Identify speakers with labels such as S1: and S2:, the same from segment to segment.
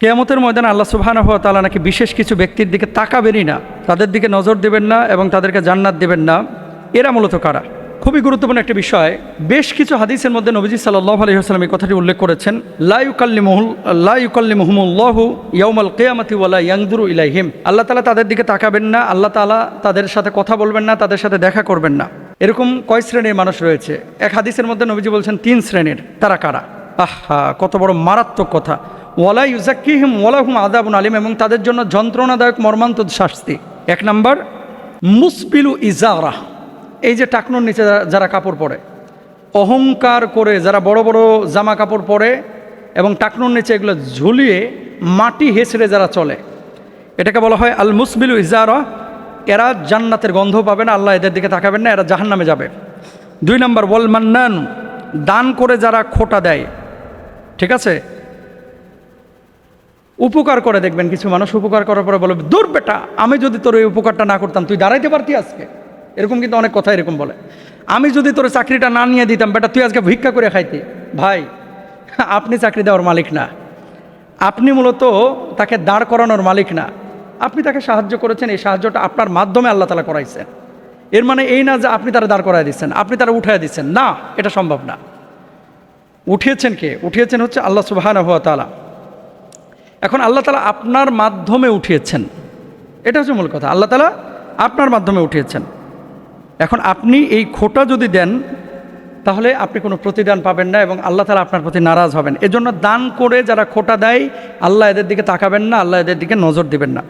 S1: কিয়ামতের ময়দানে আল্লাহ সুবহানাহু ওয়া তাআলা নাকি বিশেষ কিছু ব্যক্তির দিকে তাকাবেনই না, তাদের দিকে নজর দেবেন না এবং তাদেরকে জান্নাত দেবেন না। এরা মূলত কারা? খুবই গুরুত্বপূর্ণ একটি বিষয়। বেশ কিছু হাদিসের মধ্যে নবীজি সাল্লাল্লাহু আলাইহি ওয়াসাল্লাম এই কথাটি উল্লেখ করেছেন, লা ইউকাল্লিমুহুমুল্লাহু ইয়াউমাল কিয়ামাতি ওয়া লা ইয়ানজুরু ইলাইহিম। আল্লাহ তাআলা তাদের দিকে তাকাবেন না, আল্লাহ তাআলা তাদের সাথে কথা বলবেন না, তাদের সাথে দেখা করবেন না। এরকম কয় শ্রেণীর মানুষ রয়েছে? এক হাদিসের মধ্যে নবীজি বলছেন 3 শ্রেণীর। তারা কারা? আহা, কত বড় মারাত্মক কথা। ওয়ালা ইউজাক্কিহিম ওয়া লাহুম আযাবুন আলীম, এবং তাদের জন্য যন্ত্রণাদায়ক মর্মান্তিক শাস্তি। 1 নাম্বার মুসবিলু ইজারা, এই যে টাকনুর নিচে যারা কাপড় পরে, অহংকার করে যারা বড় বড় জামা কাপড় পরে এবং টাকনুর নিচে এগুলো ঝুলিয়ে মাটি হেঁচড়ে যারা চলে, এটাকে বলা হয় আল মুসবিলু ইজারা। এরা জান্নাতের গন্ধ পাবে না, আল্লাহ এদের দিকে তাকাবেন না, এরা জাহান্নামে যাবে। 2 নাম্বার ওয়াল মান্নান, দান করে যারা খোটা দেয়, ঠিক আছে, উপকার করে। দেখবেন কিছু মানুষ উপকার করার পরে বলে, দূর বেটা, আমি যদি তোর এই উপকারটা না করতাম তুই দাঁড়াইতে পারতি আজকে। এরকম কিন্তু অনেক কথা এরকম বলে, আমি যদি তোর চাকরিটা না নিয়ে দিতাম বেটা তুই আজকে ভিক্ষা করে খাইতি। ভাই, আপনি চাকরি দেওয়ার মালিক না, আপনি মূলত তাকে দাঁড় করানোর মালিক না, আপনি তাকে সাহায্য করেছেন, এই সাহায্যটা আপনার মাধ্যমে আল্লাহ তাআলা করাইছেন। এর মানে এই না যে আপনি তারা দাঁড় করাই দিচ্ছেন, আপনি তারা উঠাই দিচ্ছেন, না, এটা সম্ভব না। উঠিয়েছেন কে? উঠিয়েছেন হচ্ছে আল্লাহ সুবহানাহু ওয়া তাআলা। এখন আল্লাহ তাআলা আপনার মাধ্যমে উঠিয়েছেন, এটা হচ্ছে মূল কথা। আল্লাহ তাআলা আপনার মাধ্যমে উঠিয়েছেন। এখন আপনি এই খোটা যদি দেন তাহলে আপনি কোনো প্রতিদান পাবেন না এবং আল্লাহ তাআলা আপনার প্রতি নারাজ হবেন। এজন্য দান করে যারা খোটা দেয় আল্লাহ এদের দিকে তাকাবেন না, আল্লাহ এদের দিকে নজর দিবেন না।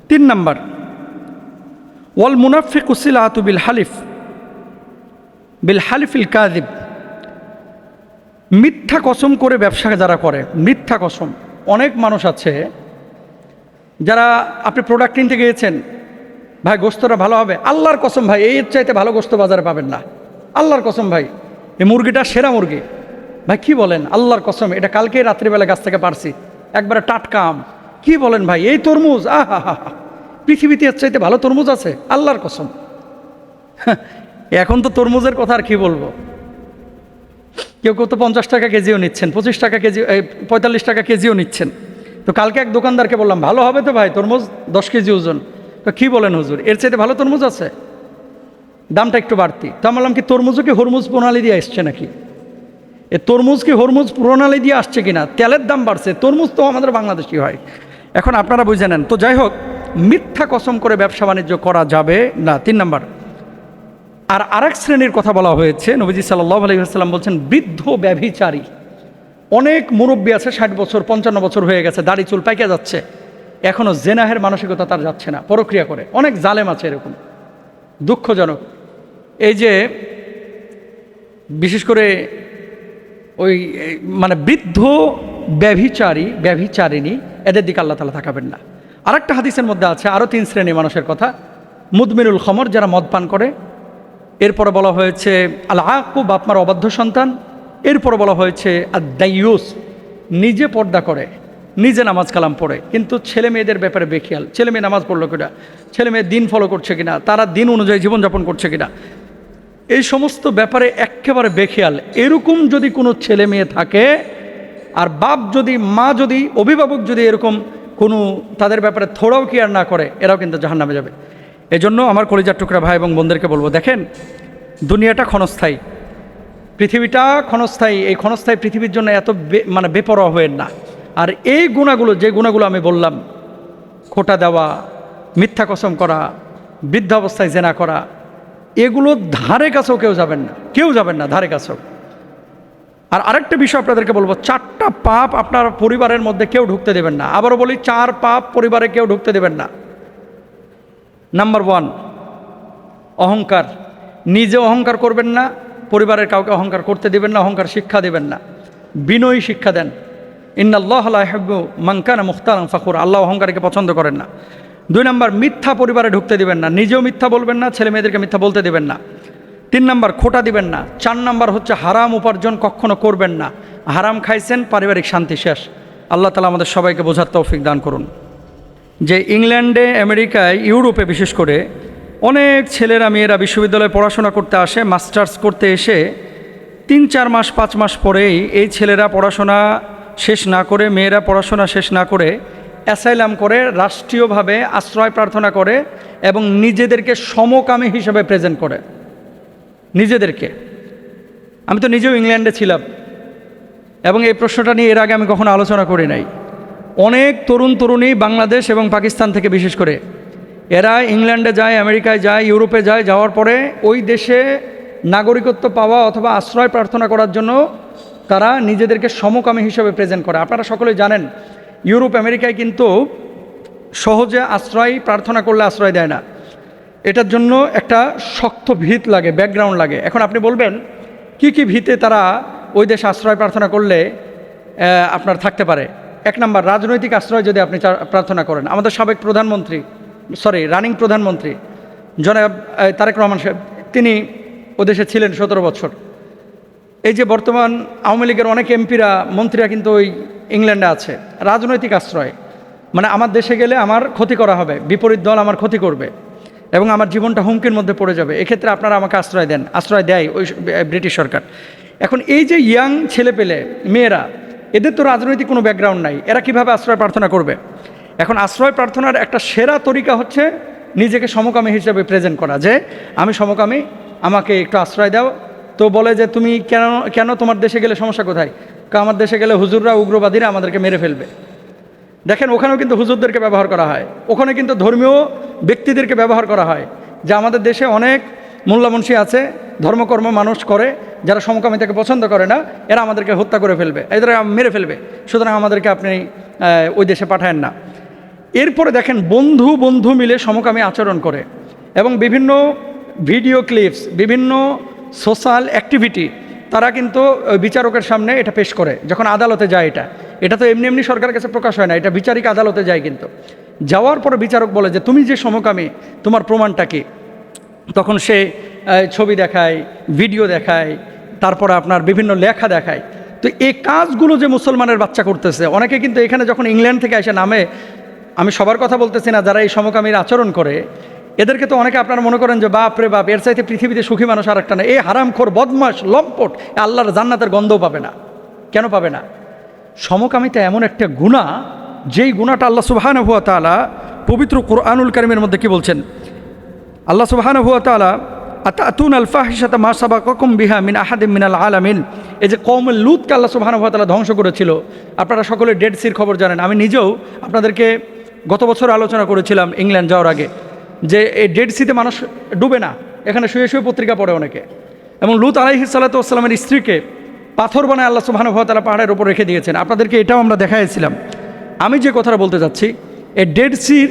S1: 3 নাম্বার ওয়াল মুনাফিকু সিলাতু বিল হালিফিল কাযিব, মিথ্যা কসম করে ব্যবসা যারা করে, মিথ্যা কসম। অনেক মানুষ আছে যারা, আপনি প্রোডাক্ট কিনতে গিয়েছেন, ভাই গোস্তটা ভালো হবে, আল্লাহর কসম ভাই এর চাইতে ভালো গোস্ত বাজারে পাবেন না, আল্লাহর কসম ভাই এই মুরগিটা সেরা মুরগি। ভাই কি বলেন? আল্লাহর কসম এটা কালকে রাত্রিবেলা গাছ থেকে পারছি, একবারে টাটকা আম। কি বলেন ভাই? এই তরমুজ, আহা হা হা, পৃথিবীতে এর চাইতে ভালো তরমুজ আছে, আল্লাহর কসম। এখন তো তরমুজের কথা আর কি বলবো, কেউ কেউ তো 50 টাকা কেজিও নিচ্ছেন, 25 টাকা কেজি, 45 টাকা কেজিও নিচ্ছেন। তো কালকে এক দোকানদারকে বললাম, ভালো হবে তো ভাই তরমুজ, 10 কেজি ওজন। তো কী বলেন হুজুর, এর চাইতে ভালো তরমুজ আছে, দামটা একটু বাড়তি। তো আমি বললাম কি তরমুজও কি হরমুজ প্রণালী দিয়ে আসছে নাকি? এ তরমুজ কি হরমুজ প্রণালী দিয়ে আসছে কিনা? তেলের দাম বাড়ছে, তরমুজ তো আমাদের বাংলাদেশি হয়। এখন আপনারা বুঝে নেন। তো যাই হোক, মিথ্যা কসম করে ব্যবসা বাণিজ্য করা যাবে না, 3 নাম্বার। আর আরেক শ্রেণীর কথা বলা হয়েছে, নবীজি সাল্লাল্লাহু আলাইহি ওয়াসাল্লাম বলছেন বৃদ্ধ ব্যভিচারী। অনেক মুরব্বী আছে, 60 বছর 55 বছর হয়ে গেছে, দাড়ি চুল পাইকে যাচ্ছে, এখনও জেনাহের মানসিকতা তার যাচ্ছে না, পরক্রিয়া করে। অনেক জালেম আছে এরকম, দুঃখজনক। এই যে বিশেষ করে ওই মানে বৃদ্ধ ব্যভিচারিণী, এদের দিকে আল্লাহ তাআলা তাকাবেন না। আরেকটা হাদিসের মধ্যে আছে আরও 3 শ্রেণীর মানুষের কথা। মুদমিনুল খমর, যারা মদ পান করে। এরপরে বলা হয়েছে আল আকু, বাপমার অবাধ্য সন্তান। এরপরে বলা হয়েছে আদ-দাইয়ুস, নিজে পর্দা করে, নিজে নামাজ কালাম পড়ে, কিন্তু ছেলে মেয়েদের ব্যাপারে বেখেয়াল। ছেলে মেয়ে নামাজ পড়লো কিনা, ছেলে মেয়ে দিন ফলো করছে কিনা, তারা দিন অনুযায়ী জীবনযাপন করছে কিনা, এই সমস্ত ব্যাপারে একেবারে বেখেয়াল। এরকম যদি কোনো ছেলে মেয়ে থাকে, আর বাপ যদি, মা যদি, অভিভাবক যদি এরকম কোনো তাদের ব্যাপারে থোড়াও কেয়ার না করে, এরাও কিন্তু জাহান্নামে যাবে। এজন্য আমার কলিজার টুকরা ভাই এবং বোনদেরকে বলবো, দেখেন দুনিয়াটা ক্ষণস্থায়ী, পৃথিবীটা ক্ষণস্থায়ী। এই ক্ষণস্থায়ী পৃথিবীর জন্য এত মানে বেপরোয়া হয়েন না। আর এই গুণাগুলো, যে গুণাগুলো আমি বললাম, খোটা দেওয়া, মিথ্যা কসম করা, বৃদ্ধাবস্থায় জেনা করা, এগুলো ধারে কাছেও কেউ যাবেন না, কেউ যাবেন না ধারে কাছেও। আর আরেকটা বিষয় আপনাদেরকে বলবো, 4টা পাপ আপনার পরিবারের মধ্যে কেউ ঢুকতে দেবেন না। আবারও বলি, 4 পাপ পরিবারে কেউ ঢুকতে দেবেন না। নাম্বার 1, অহংকার। নিজে অহংকার করবেন না, পরিবারের কাউকে অহংকার করতে দেবেন না, অহংকার শিক্ষা দেবেন না, বিনয়ী শিক্ষা দেন। ইন্নাল্লাহা লা ইউহিব্বু মান কানা মুখতারান ফাখুরা, আল্লাহ অহংকারীকে পছন্দ করেন না। 2 নাম্বার, মিথ্যা পরিবারে ঢুকতে দিবেন না, নিজেও মিথ্যা বলবেন না, ছেলে মেয়েদেরকে মিথ্যা বলতে দেবেন না। 3 নাম্বার, খোটা দিবেন না। 4 নাম্বার হচ্ছে হারাম উপার্জন কখনো করবেন না। হারাম খাইছেন, পারিবারিক শান্তি শেষ। আল্লাহ তাআলা আমাদের সবাইকে বোঝার তৌফিক দান করুন। যে ইংল্যান্ডে, আমেরিকায়, ইউরোপে বিশেষ করে অনেক ছেলেরা মেয়েরা বিশ্ববিদ্যালয়ে পড়াশোনা করতে আসে, মাস্টার্স করতে এসে 3-4 মাস 5 মাস পরেই এই ছেলেরা পড়াশোনা শেষ না করে, মেয়েরা পড়াশোনা শেষ না করে অ্যাসাইলাম করে, রাষ্ট্রীয়ভাবে আশ্রয় প্রার্থনা করে এবং নিজেদেরকে সমকামী হিসেবে প্রেজেন্ট করে নিজেদেরকে। আমি তো নিজেও ইংল্যান্ডে ছিলাম এবং এই প্রশ্নটা নিয়ে এর আগে আমি কখনো আলোচনা করি নাই। অনেক তরুণ তরুণী বাংলাদেশ এবং পাকিস্তান থেকে বিশেষ করে এরা ইংল্যান্ডে যায়, আমেরিকায় যায়, ইউরোপে যায়, যাওয়ার পরে ওই দেশে নাগরিকত্ব পাওয়া অথবা আশ্রয় প্রার্থনা করার জন্য তারা নিজেদেরকে সমকামী হিসেবে প্রেজেন্ট করে। আপনারা সকলেই জানেন ইউরোপ আমেরিকায় কিন্তু সহজে আশ্রয় প্রার্থনা করলে আশ্রয় দেয় না, এটার জন্য একটা শক্ত ভিত লাগে, ব্যাকগ্রাউন্ড লাগে। এখন আপনি বলবেন কি কি ভিতে তারা ওই দেশে আশ্রয় প্রার্থনা করলে আপনার থাকতে পারে। এক নাম্বার, রাজনৈতিক আশ্রয় যদি আপনি প্রার্থনা করেন। আমাদের সাবেক প্রধানমন্ত্রী, রানিং প্রধানমন্ত্রী জনাব তারেক রহমান সাহেব, তিনি ওদেশে ছিলেন 17 বছর। এই যে বর্তমান আওয়ামী লীগের অনেক এমপিরা, মন্ত্রীরা কিন্তু ওই ইংল্যান্ডে আছে। রাজনৈতিক আশ্রয় মানে আমার দেশে গেলে আমার ক্ষতি করা হবে, বিপরীত দল আমার ক্ষতি করবে এবং আমার জীবনটা হুমকির মধ্যে পড়ে যাবে, এক্ষেত্রে আপনারা আমাকে আশ্রয় দেন, আশ্রয় দেয় ওই ব্রিটিশ সরকার। এখন এই যে ইয়াং ছেলেপেলে মেয়েরা, এদের তো রাজনৈতিক কোনো ব্যাকগ্রাউন্ড নাই, এরা কিভাবে আশ্রয় প্রার্থনা করবে? এখন আশ্রয় প্রার্থনার একটা সেরা তরিকা হচ্ছে নিজেকে সমকামী হিসেবে প্রেজেন্ট করা, যে আমি সমকামী, আমাকে একটু আশ্রয় দাও। তো বলে যে তুমি কেন তোমার দেশে গেলে সমস্যা কোথায়? আমার দেশে গেলে হুজুররা, উগ্রবাদীরা আমাদেরকে মেরে ফেলবে। দেখেন ওখানেও কিন্তু হুজুরদেরকে ব্যবহার করা হয়, ওখানে কিন্তু ধর্মীয় ব্যক্তিদেরকে ব্যবহার করা হয়, যে আমাদের দেশে অনেক মোল্লামুন্সি আছে, ধর্মকর্ম মানুষ করে, যারা সমকামিতাকে পছন্দ করে না, এরা আমাদেরকে হত্যা করে ফেলবে, এদের মেরে ফেলবে, সুতরাং আমাদেরকে আপনি ওই দেশে পাঠায়েন না। এরপরে দেখেন বন্ধু বন্ধু মিলে সমকামী আচরণ করে এবং বিভিন্ন ভিডিও ক্লিপস, বিভিন্ন সোশ্যাল অ্যাক্টিভিটি তারা কিন্তু বিচারকের সামনে এটা পেশ করে যখন আদালতে যায়। এটা তো এমনি এমনি সরকারের কাছে প্রকাশ হয় না, এটা বিচারিক আদালতে যায়। কিন্তু যাওয়ার পরে বিচারক বলে যে তুমি যে সমকামী, তোমার প্রমাণটা কি? তখন সে ছবি দেখায়, ভিডিও দেখায়, তারপরে আপনার বিভিন্ন লেখা দেখায়। তো এই কাজগুলো যে মুসলমানের বাচ্চা করতেছে, অনেকে কিন্তু এখানে যখন ইংল্যান্ড থেকে এসে নামে, আমি সবার কথা বলতেছি না, যারা এই সমকামীর আচরণ করে এদেরকে তো অনেকে আপনারা মনে করেন যে বাপ রে বাপ, এর চাইতে পৃথিবীতে সুখী মানুষ আর একটা না, এই হারামখোর বদমাশ লম্পট আল্লাহর জান্নাতের গন্ধও পাবে না। কেন পাবে না? সমকামিতা এমন একটা গুনাহ, যেই গুনাহটা আল্লাহ সুবহানাহু ওয়া তাআলা পবিত্র কুরআনুল কারীমের মধ্যে কি বলছেন? আল্লাহ সুবহানাহু ওয়া তাআলা আতাতুনাল ফাহিশাতা মা সাবাকাকুম বিহা মিন আহাদিম মিনাল আলামিন। এই যে কওম লূতকে আল্লাহ সুবহানাহু ওয়া তাআলা ধ্বংস করেছিল, আপনারা সকলে ডেড সির খবর জানেন। আমি নিজেও আপনাদেরকে গত বছর আলোচনা করেছিলাম ইংল্যান্ড যাওয়ার আগে, যে এই ডেড সিতে মানুষ ডুবে না, এখানে শুয়ে শুয়ে পত্রিকা পড়ে অনেকে। এবং লূত আলাইহিস সালাতু ওয়াস সালামের স্ত্রীকে পাথর বানায় আল্লাহ সুবহানাহু ওয়া তাআলা পাহাড়ের উপর রেখে দিয়েছেন। আপনাদেরকে এটাও আমরা দেখাইছিলাম। আমি যে কথাটা বলতে যাচ্ছি, এই ডেড সির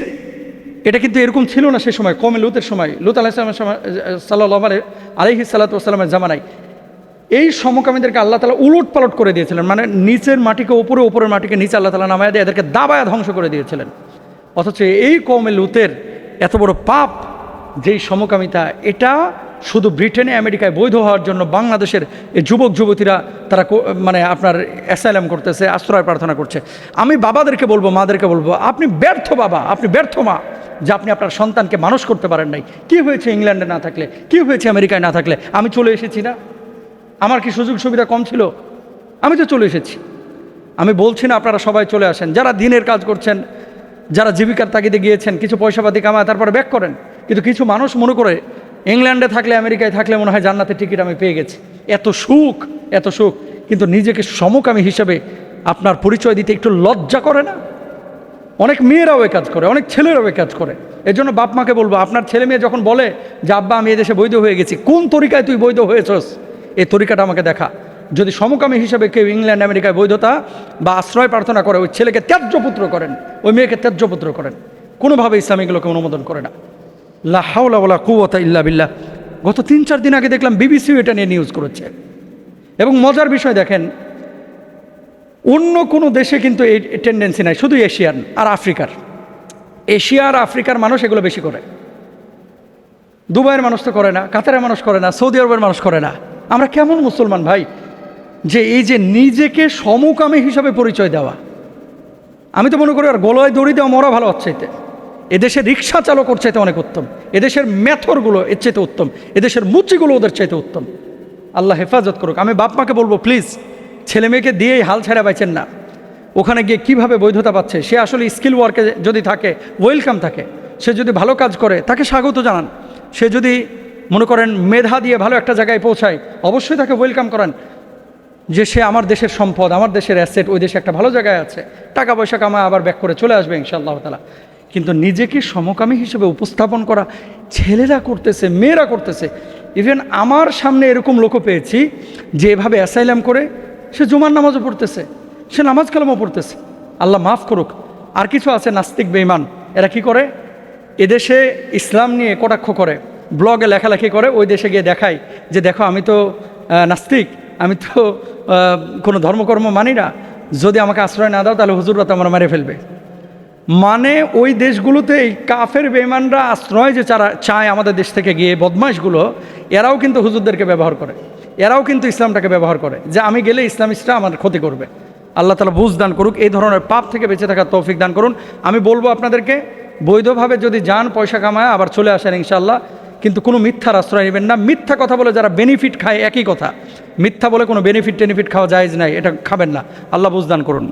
S1: এটা কিন্তু এরকম ছিল না সে সময়, কওমে লূতের সময়, লূত আলাইহিস সময়, সাল্লাল্লাহু আলাইহি সাল্লাতু ওয়াস সালামের জামানায় এই সমকামীদেরকে আল্লাহ তাআলা উলট পালট করে দিয়েছিলেন। মানে নিচের মাটিকে উপরে, উপরের মাটিকে নিচে আল্লাহ তাআলা নামায় দিয়ে এদেরকে দাবায়া ধ্বংস করে দিয়েছিলেন। অথচ এই কওমে লূতের এত বড় পাপ, যেই সমকামিতা, এটা শুধু ব্রিটেনে আমেরিকায় বৈধ হওয়ার জন্য বাংলাদেশের এই যুবক যুবতীরা তারা মানে আপনার অ্যাসাইলাম করতেছে, আশ্রয় প্রার্থনা করছে। আমি বাবাদেরকে বলবো, মাদেরকে বলবো, আপনি ব্যর্থ বাবা, আপনি ব্যর্থ মা, যে আপনি আপনার সন্তানকে মানুষ করতে পারেন নাই। কি হয়েছে ইংল্যান্ডে না থাকলে, কি হয়েছে আমেরিকায় না থাকলে? আমি চলে এসেছি না, আমার কি সুযোগ সুবিধা কম ছিল? আমি তো চলে এসেছি। আমি বলছি না আপনারা সবাই চলে আসেন, যারা দিনের কাজ করছেন, যারা জীবিকার তাগিদে গিয়েছেন, কিছু পয়সাপাতি কামায় তারপরে ব্যাক করেন। কিন্তু কিছু মানুষ মনে করে ইংল্যান্ডে থাকলে, আমেরিকায় থাকলে মনে হয় জান্নাতের টিকিট আমি পেয়ে গেছি, এত সুখ, এত সুখ। কিন্তু নিজেকে সমকামী হিসেবে আপনার পরিচয় দিতে একটু লজ্জা করে না? অনেক মেয়েরাও এ কাজ করে, অনেক ছেলেরাও এ কাজ করে। এর জন্য বাপ মাকে বলবো, আপনার ছেলে মেয়ে যখন বলে যে আব্বা আমি এদেশে বৈধ হয়ে গেছি, কোন তরিকায় তুই বৈধ হয়েছস, এই তরিকাটা আমাকে দেখা। যদি সমকামী হিসেবে কেউ ইংল্যান্ড আমেরিকায় বৈধতা বা আশ্রয় প্রার্থনা করে, ওই ছেলেকে ত্যায্যপুত্র করেন, ওই মেয়েকে ত্যায্যপুত্র করেন। কোনোভাবে ইসলাম এগুলোকে অনুমোদন করে না। লা হাওলা ওয়ালা কুওয়াতা ইল্লা বিল্লাহ। গত 3-4 দিন আগে দেখলাম বিবিসিও এটা নিয়ে নিউজ করেছে। এবং মজার বিষয় দেখেন, অন্য কোনো দেশে কিন্তু এই টেন্ডেন্সি নাই, শুধু এশিয়ান আর আফ্রিকার। এশিয়া আর আফ্রিকার মানুষ এগুলো বেশি করে। দুবাইয়ের মানুষ তো করে না, কাতারের মানুষ করে না, সৌদি আরবের মানুষ করে না। আমরা কেমন মুসলমান ভাই, যে এই যে নিজেকে সমকামী হিসাবে পরিচয় দেওয়া, আমি তো মনে করি আর গলায় দড়ি দেওয়া মরা ভালো হচ্ছে। এতে এদেশের রিক্সা চালকের চাইতে অনেক উত্তম, এদেশের মেথরগুলো এর চাইতে উত্তম, এদেশের মুচিগুলো ওদের চাইতে উত্তম। আল্লাহ হেফাজত করুক। আমি বাপ মাকে বলবো, প্লিজ ছেলে মেয়েকে দিয়েই হাল ছেড়ে বাইছেন না। ওখানে গিয়ে কিভাবে বৈধতা পাচ্ছে, সে আসলে স্কিল ওয়ার্কে যদি থাকে ওয়েলকাম থাকে, সে যদি ভালো কাজ করে তাকে স্বাগত জানান, সে যদি মনে করেন মেধা দিয়ে ভালো একটা জায়গায় পৌঁছায় অবশ্যই তাকে ওয়েলকাম করান, যে সে আমার দেশের সম্পদ, আমার দেশের অ্যাসেট, ওই দেশে একটা ভালো জায়গায় আছে, টাকা পয়সা কামায় আবার ব্যাক করে চলে আসবে ইনশাআল্লাহ তাআলা। কিন্তু নিজেকে সমকামী হিসেবে উপস্থাপন করা ছেলেরা করতেছে, মেয়েরা করতেছে। ইভেন আমার সামনে এরকম লোকও পেয়েছি যে এভাবে অ্যাসাইলাম করে সে জুমার নামাজও পড়তেছে, সে নামাজ কালামও পড়তেছে। আল্লাহ মাফ করুক। আর কিছু আছে নাস্তিক বেঈমান, এরা কি করে, এদেশে ইসলাম নিয়ে কটাক্ষ করে, ব্লগে লেখালেখি করে, ওই দেশে গিয়ে দেখায় যে দেখো আমি তো নাস্তিক, আমি তো কোনো ধর্মকর্ম মানি না, যদি আমাকে আশ্রয় না দাও তাহলে হুজুররা তো আমার মেরে ফেলবে। মানে ওই দেশগুলোতে এই কাফের বেঈমানরা আশ্রয় যে চায় আমাদের দেশ থেকে গিয়ে, বদমাইশগুলো, এরাও কিন্তু হুজুরদেরকে ব্যবহার করে, এরাও কিন্তু ইসলামটাকে ব্যবহার করে যে আমি গেলে ইসলামিস্টরা আমার ক্ষতি করবে। আল্লাহ তাআলা বুঝ দান করুক, এই ধরনের পাপ থেকে বেঁচে থাকার তৌফিক দান করুন। আমি বলবো আপনাদেরকে, বৈধভাবে যদি যান, পয়সা কামায় আবার চলে আসেন ইনশাআল্লাহ, কিন্তু কোনো মিথ্যার আশ্রয় নেবেন না। মিথ্যা কথা বলে যারা বেনিফিট খায়, একই কথা, মিথ্যা বলে কোনো বেনিফিট খাওয়া জায়েজ নাই, এটা খাবেন না। আল্লাহ বুঝ দান করুন।